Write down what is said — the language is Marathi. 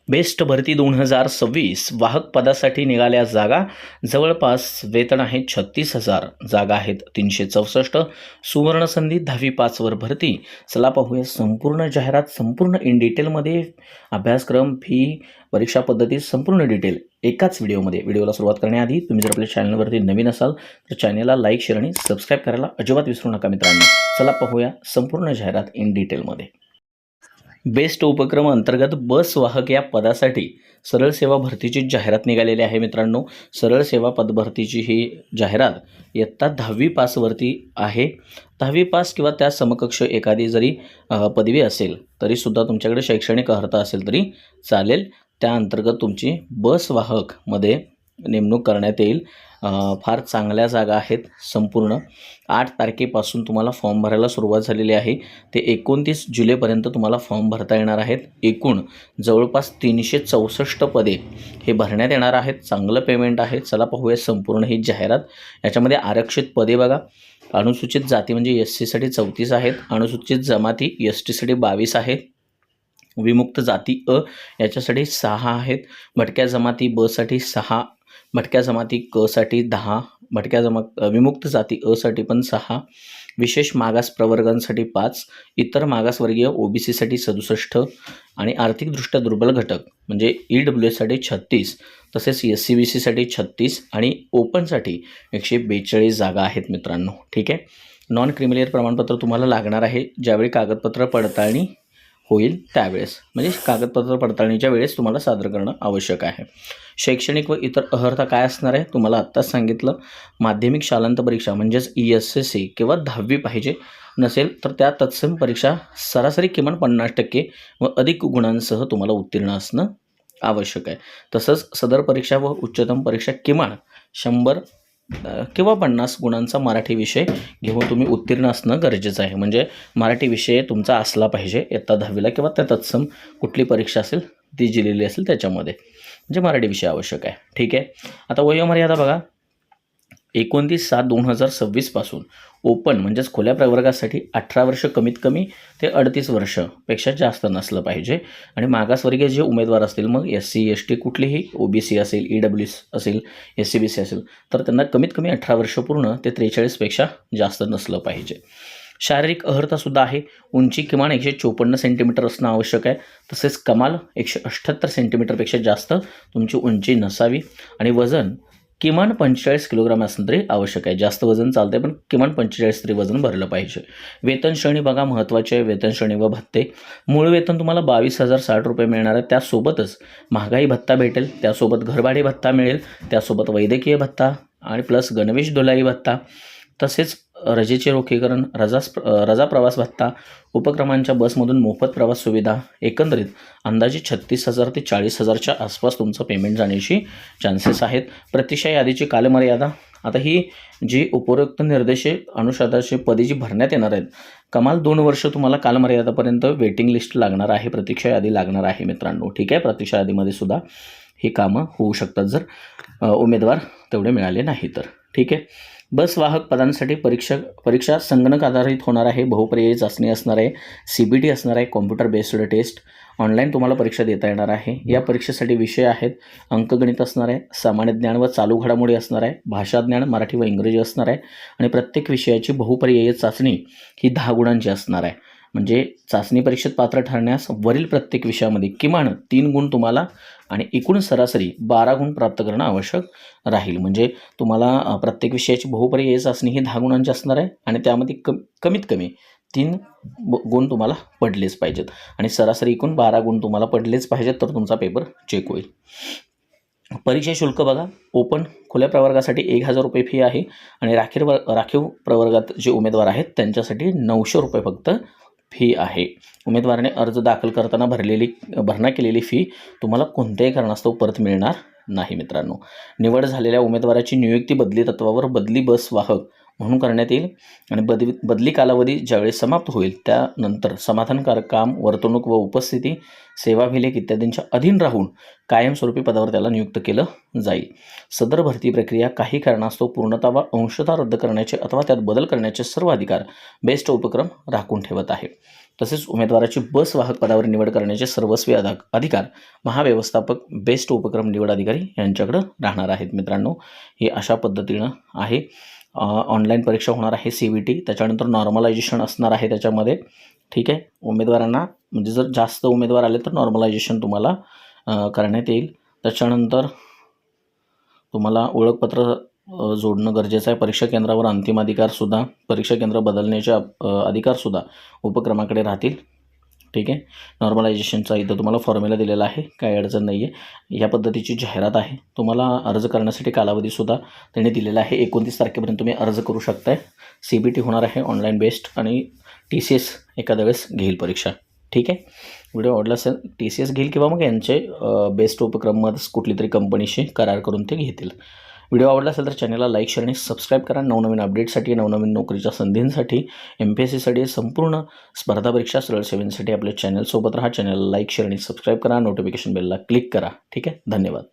बेस्ट भरती 2026 वाहक पदासाठी निघाल्या जागा जवळपास वेतन आहे 36,000 जागा आहेत 364 सुवर्णसंधी 10वी वर भरती. चला पाहूया संपूर्ण जाहिरात संपूर्ण इन डिटेलमध्ये अभ्यासक्रम फी परीक्षा पद्धती संपूर्ण डिटेल एकाच व्हिडिओमध्ये. व्हिडिओला सुरुवात करण्याआधी तुम्ही जर आपल्या चॅनलवरती नवीन असाल तर चॅनलला लाईक शेअर आणि सबस्क्राईब करायला अजिबात विसरू नका मित्रांनो. चला पाहूया संपूर्ण जाहिरात इन डिटेलमध्ये. बेस्ट उपक्रम अंतर्गत बस वाहक या पदासाठी सरळ सेवा भरतीची जाहिरात निघालेली आहे मित्रांनो. सरळ सेवा पद भरतीची ही जाहिरात इयत्ता 10वी पासवरती आहे. 10वी पास किंवा त्या समकक्ष एखादी जरी पदवी असेल तरीसुद्धा तुमच्याकडे शैक्षणिक अर्हता असेल तरी चालेल. त्या अंतर्गत तुमची बस वाहकमध्ये नेमणूक करण्यात येईल. फार चांगल्या जागा आहेत. संपूर्ण 8 तारखेपासून तुम्हाला फॉर्म भरायला सुरुवात झालेली आहे. ते 29 जुलैपर्यंत तुम्हाला फॉर्म भरता येणार आहेत. एकूण जवळपास 364 पदे हे भरण्यात येणार आहेत. चांगलं पेमेंट आहे. चला पाहूया संपूर्ण ही जाहिरात. याच्यामध्ये आरक्षित पदे बघा. अनुसूचित जाती म्हणजे SC साठी 34 आहेत. अनुसूचित जमाती ST साठी 22 आहेत. विमुक्त जाती याच्यासाठी 6 आहेत. भटक्या जमाती साठी 6, भटक्या जमाती साठी 10, विमुक्त जाती साठी पण 6, विशेष मागास प्रवर्गांसाठी 5, इतर मागासवर्गीय OBC साठी 67 आणि आर्थिकदृष्ट्या दुर्बल घटक म्हणजे EWS साठी 36, तसेच SC-BC साठी 36 आणि ओपनसाठी 142 जागा आहेत मित्रांनो. ठीक आहे. नॉन क्रिमिलियर प्रमाणपत्र तुम्हाला लागणार आहे ज्यावेळी कागदपत्र पडताळणी होईल त्यावेळेस, म्हणजे कागदपत्र पडताळणीच्या वेळेस तुम्हाला सादर करणं आवश्यक आहे. शैक्षणिक व इतर अर्हता काय असणार आहे तुम्हाला आत्ताच सांगितलं. माध्यमिक शालांत परीक्षा म्हणजेच ESSC किंवा 10वी पाहिजे. नसेल तर त्या तत्सम परीक्षा सरासरी किमान 50% व अधिक गुणांसह तुम्हाला उत्तीर्ण असणं आवश्यक आहे. तसंच सदर परीक्षा व उच्चतम परीक्षा किमान 100 किंवा 50 गुणांचा मराठी विषय घेऊन तुम्ही उत्तीर्ण असणं गरजेचं आहे. म्हणजे मराठी विषय तुमचा असला पाहिजे इयत्ता 10वीला किंवा त्या तत्सम कुठली परीक्षा असेल ती दिलेली असेल त्याच्यामध्ये, म्हणजे मराठी विषय आवश्यक आहे. ठीक आहे. आता वयोमर्यादा बघा. 29/7/2026 पासून ओपन म्हणजेच खुल्या प्रवर्गासाठी 18 वर्ष कमीत कमी ते 38 वर्षपेक्षा जास्त नसलं पाहिजे. आणि मागासवर्गीय जे उमेदवार असतील मग SC ST कुठलीही OBC असेल EWS असेल SC-BC असेल तर त्यांना कमीत कमी 18 वर्ष पूर्ण ते 43पेक्षा जास्त नसलं पाहिजे. शारीरिक अर्हतासुद्धा आहे. उंची किमान 154 सेंटीमीटर असणं आवश्यक आहे. तसेच कमाल 178 सेंटीमीटरपेक्षा जास्त तुमची उंची नसावी. आणि वजन किमान 45 किलोग्राम असणं तरी आवश्यक आहे. जास्त वजन चालते पण किमान 45 तरी वजन भरलं पाहिजे. वेतन श्रेणी बघा महत्त्वाचे आहे. वेतन श्रेणी व भत्ते. मूळ वेतन तुम्हाला 22,060 रुपये मिळणार आहे. त्यासोबतच महागाई भत्ता भेटेल, त्यासोबत घरभाडे भत्ता मिळेल, त्यासोबत वैद्यकीय भत्ता आणि प्लस गणवेश धुलाई भत्ता, तसेच रजेचे रोखीकरण, रजा प्रवास भत्ता, उपक्रमांच्या बसमधून मोफत प्रवास सुविधा. एकंदरीत अंदाजे 36,000 ते 40,000च्या आसपास तुमचं पेमेंट जाण्याची चान्सेस आहेत. प्रतीक्षा यादीची कालमर्यादा. आता ही जी उपरोक्त निर्देश अनुषदाची पदे जी भरण्यात येणार आहेत कमाल 2 वर्ष तुम्हाला कालमर्यादापर्यंत वेटिंग लिस्ट लागणार आहे, प्रतीक्षा यादी लागणार आहे मित्रांनो. ठीक आहे. प्रतीक्षा यादीमध्ये सुद्धा ही कामं होऊ शकतात जर उमेदवार तेवढे मिळाले नाही तर. ठीक आहे. बस वाहक पदांसाठी परीक्षा संगणक आधारित होणार आहे. बहुपर्यायी चाचणी असणार आहे. CBT असणार आहे, कॉम्प्युटर बेस्ड टेस्ट. ऑनलाईन तुम्हाला परीक्षा देता येणार आहे. या परीक्षेसाठी विषय आहेत. अंकगणित असणार आहे, सामान्य ज्ञान व चालू घडामोडी असणार आहे, भाषा ज्ञान मराठी व इंग्रजी असणार आहे. आणि प्रत्येक विषयाची बहुपर्यायी चाचणी ही 10 गुणांची असणार आहे. म्हणजे चाचणी परीक्षेत पात्र ठरण्यास वरील प्रत्येक विषयामध्ये किमान 3 गुण तुम्हाला आणि एकूण सरासरी 12 गुण प्राप्त करणं आवश्यक राहील. म्हणजे तुम्हाला प्रत्येक विषयाची बहुपर्यायी चाचणी ही 10 गुणांची असणार आहे आणि त्यामध्ये कमीत कमी 3 गुण तुम्हाला पडलेच पाहिजेत आणि सरासरी एकूण 12 गुण तुम्हाला पडलेच पाहिजेत तर तुमचा पेपर चेक होईल. परीक्षा शुल्क बघा. ओपन खुल्या प्रवर्गासाठी 1,000 रुपये फी आहे आणि राखीव प्रवर्गात जे उमेदवार आहेत त्यांच्यासाठी 900 रुपये फक्त फी आहे. उमेदवाराने अर्ज दाखल करताना भरणा केलेली फी तुम्हाला कोणत्याही कारणास्तव परत मिळणार नाही मित्रांनो. निवड झालेल्या उमेदवाराची नियुक्ती बदली तत्वावर बदली बस वाहक म्हणून करण्यात येईल आणि बदली कालावधी ज्यावेळेस समाप्त होईल त्यानंतर समाधानकारक काम, वर्तणूक व उपस्थिती, सेवाभिलेख इत्यादींच्या अधीन राहून कायमस्वरूपी पदावर त्याला नियुक्त केलं जाईल. सदर भरती प्रक्रिया काही कारणास्तव पूर्णतः वा अंशतः रद्द करण्याचे अथवा त्यात बदल करण्याचे सर्व अधिकार बेस्ट उपक्रम राखून ठेवत आहे. तसेच उमेदवाराची बस वाहक पदावर निवड करण्याचे सर्वस्वी अधिकार महाव्यवस्थापक बेस्ट उपक्रम निवड अधिकारी यांच्याकडं राहणार आहेत. मित्रांनो, ही अशा पद्धतीनं आहे. ऑनलाईन परीक्षा होणार आहे CVT, त्याच्यानंतर नॉर्मलायझेशन असणार आहे त्याच्यामध्ये. ठीक आहे, उमेदवारांना म्हणजे जर जास्त उमेदवार आले तर नॉर्मलायझेशन तुम्हाला करण्यात येईल. त्याच्यानंतर तुम्हाला ओळखपत्र जोडणं गरजेचं आहे. परीक्षा केंद्रावर अंतिम अधिकारसुद्धा, परीक्षा केंद्र बदलण्याचे अधिकारसुद्धा उपक्रमाकडे राहतील. ठीक आहे, नॉर्मलायझेशनचा इथं तुम्हाला फॉर्म्युला दिलेला आहे, काही अडचण नाही आहे. ह्या पद्धतीची जाहिरात आहे. तुम्हाला अर्ज करण्यासाठी कालावधीसुद्धा त्यांनी दिलेला आहे. 29 तारखेपर्यंत तुम्ही अर्ज करू शकताय. CBT होणार आहे ऑनलाईन बेस्ड आणि TCS एखाद्या वेळेस घेईल परीक्षा. ठीक आहे, व्हिडिओ आवडला असेल, TCS घेईल किंवा मग यांचे बेस्ट उपक्रममध्ये कुठली तरी कंपनीशी करार करून ते घेतील. व्हिडिओ आवडला असेल तर चॅनलला लाईक, शेअर आणि सबस्क्राईब करा. नवनवीन अपडेटसाठी, नवनवीन नोकरीच्या संधींसाठी, MPSCसाठी संपूर्ण स्पर्धा परीक्षा सरळ सेवेसाठी आपल्या चॅनलसोबत राहा. चॅनलला लाईक, शेअर आणि सबस्क्राईब करा. नोटिफिकेशन बेलला क्लिक करा. ठीक आहे, धन्यवाद.